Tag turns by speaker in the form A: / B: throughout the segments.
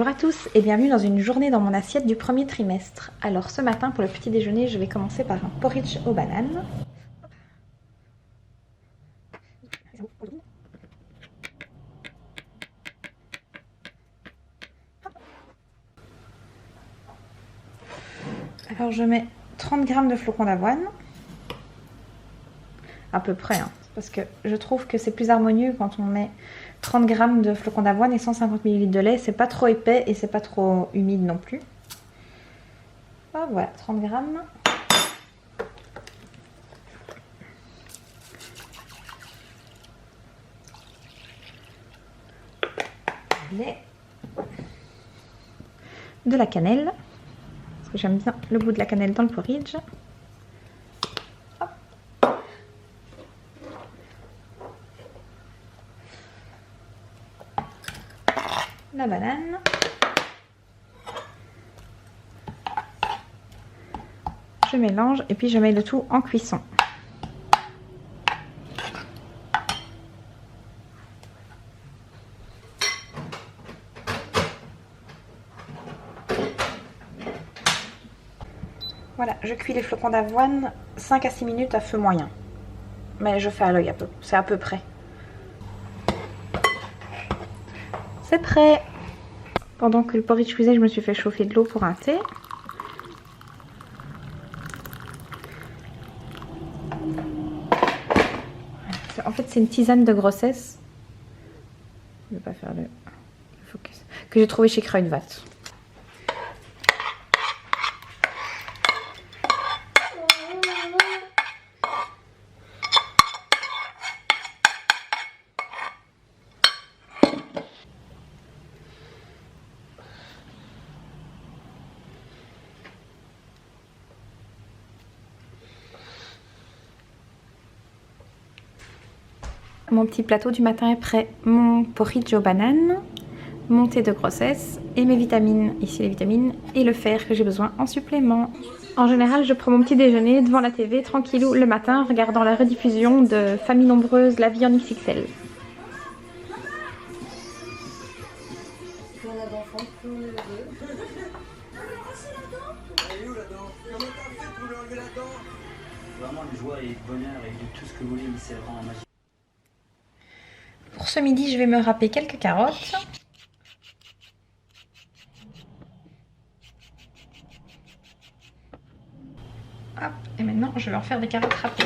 A: Bonjour à tous et bienvenue dans une journée dans mon assiette du premier trimestre. Alors ce matin pour le petit déjeuner je vais commencer par un porridge aux bananes. Alors je mets 30 g de flocons d'avoine. À peu près, hein, parce que je trouve que c'est plus harmonieux quand on met 30 g de flocons d'avoine et 150 ml de lait. C'est pas trop épais et c'est pas trop humide non plus. Ah, voilà, 30 g. Lait. De la cannelle, parce que j'aime bien le goût de la cannelle dans le porridge. Hop. La banane. Je mélange et puis je mets le tout en cuisson. Voilà, je cuis les flocons d'avoine 5 à 6 minutes à feu moyen. Mais je fais à l'œil, c'est à peu près. C'est prêt. Pendant que le porridge cuisait, je me suis fait chauffer de l'eau pour un thé. En fait, c'est une tisane de grossesse. Je ne vais pas faire le focus. Que j'ai trouvé chez Kruidvat. Mon petit plateau du matin est prêt. Mon porridge aux bananes, mon thé de grossesse et mes vitamines. Ici les vitamines et le fer que j'ai besoin en supplément. En général, je prends mon petit déjeuner devant la TV tranquillou le matin, regardant la rediffusion de Famille Nombreuse, la vie en XXL.
B: Vraiment de joie et de bonheur et de tout ce que vous voulez, c'est vraiment magique.
A: Pour ce midi, je vais me râper quelques carottes. Hop, et maintenant, je vais en faire des carottes râpées.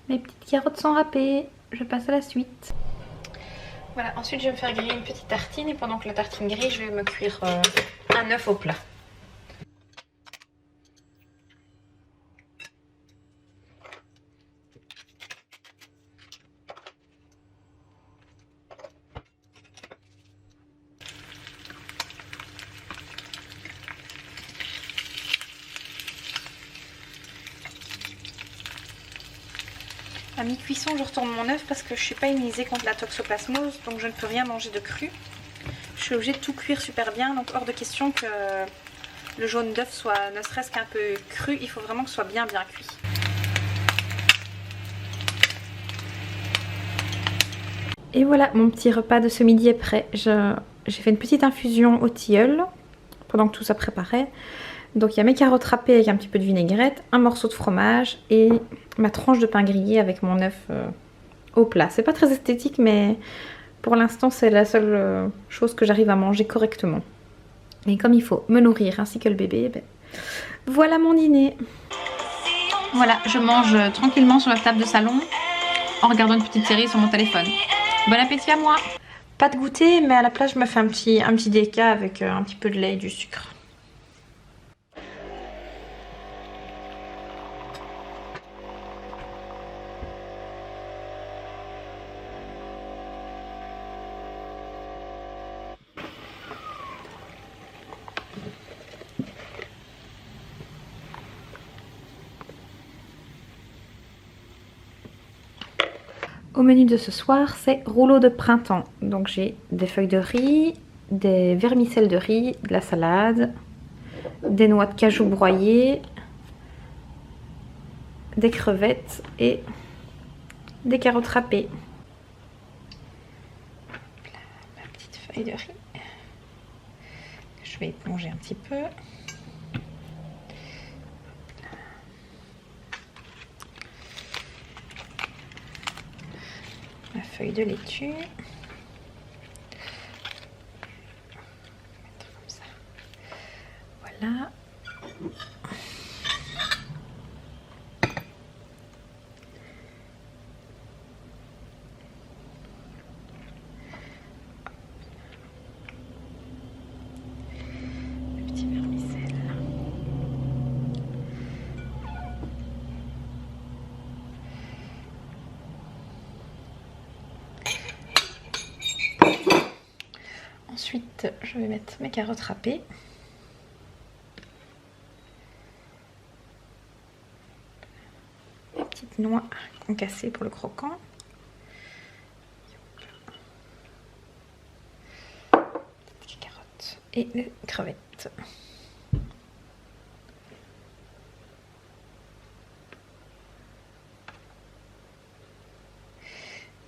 A: Mes petites carottes sont râpées, je passe à la suite. Voilà, ensuite je vais me faire griller une petite tartine et pendant que la tartine grille, je vais me cuire un œuf au plat. À mi-cuisson, je retourne mon œuf parce que je ne suis pas immunisée contre la toxoplasmose, donc je ne peux rien manger de cru. Je suis obligée de tout cuire super bien, donc hors de question que le jaune d'œuf soit ne serait-ce qu'un peu cru, il faut vraiment que ce soit bien cuit. Et voilà, mon petit repas de ce midi est prêt. J'ai fait une petite infusion au tilleul pendant que tout ça préparait. Donc il y a mes carottes râpées avec un petit peu de vinaigrette, un morceau de fromage et ma tranche de pain grillé avec mon œuf au plat. C'est pas très esthétique mais pour l'instant c'est la seule chose que j'arrive à manger correctement. Et comme il faut me nourrir ainsi que le bébé, ben, voilà mon dîner. Voilà, je mange tranquillement sur la table de salon en regardant une petite série sur mon téléphone. Bon appétit à moi. Pas de goûter mais à la place je me fais un petit déca avec un petit peu de lait et du sucre. Au menu de ce soir, c'est rouleau de printemps. Donc j'ai des feuilles de riz, des vermicelles de riz, de la salade, des noix de cajou broyées, des crevettes et des carottes râpées. Voilà, ma petite feuille de riz. Je vais éponger un petit peu. Ma feuille de laitue. Mettre comme ça. Voilà. Le petit vermicelle. Ensuite, je vais mettre mes carottes râpées. Les petites noix concassées pour le croquant. Les carottes et les crevettes.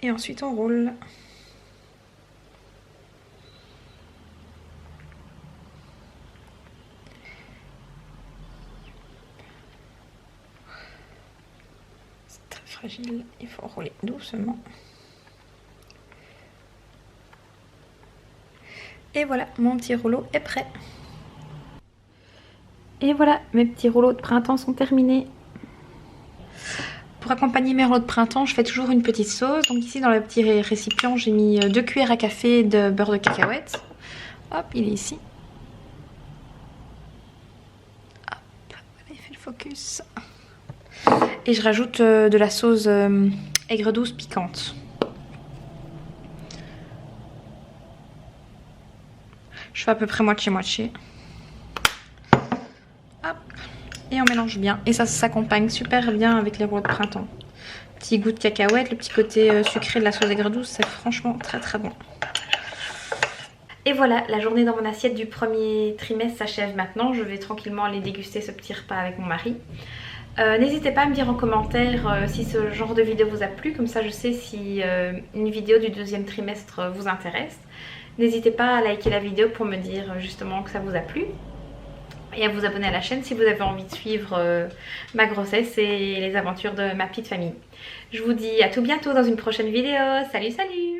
A: Et ensuite on roule. Fragile, il faut rouler doucement. Et voilà, mon petit rouleau est prêt. Et voilà, mes petits rouleaux de printemps sont terminés. Pour accompagner mes rouleaux de printemps, je fais toujours une petite sauce. Donc ici dans le petit récipient, j'ai mis 2 cuillères à café de beurre de cacahuète. Hop, il est ici. Hop, voilà, il fait le focus. Et je rajoute de la sauce aigre douce piquante. Je fais à peu près moitié-moitié. Hop. Et on mélange bien. Et ça s'accompagne super bien avec les rouleaux de printemps. Petit goût de cacahuète, le petit côté sucré de la sauce aigre douce, c'est franchement très très bon. Et voilà, la journée dans mon assiette du premier trimestre s'achève maintenant. Je vais tranquillement aller déguster ce petit repas avec mon mari. N'hésitez pas à me dire en commentaire si ce genre de vidéo vous a plu, comme ça je sais si une vidéo du deuxième trimestre vous intéresse. N'hésitez pas à liker la vidéo pour me dire justement que ça vous a plu et à vous abonner à la chaîne si vous avez envie de suivre ma grossesse et les aventures de ma petite famille. Je vous dis à tout bientôt dans une prochaine vidéo. Salut salut!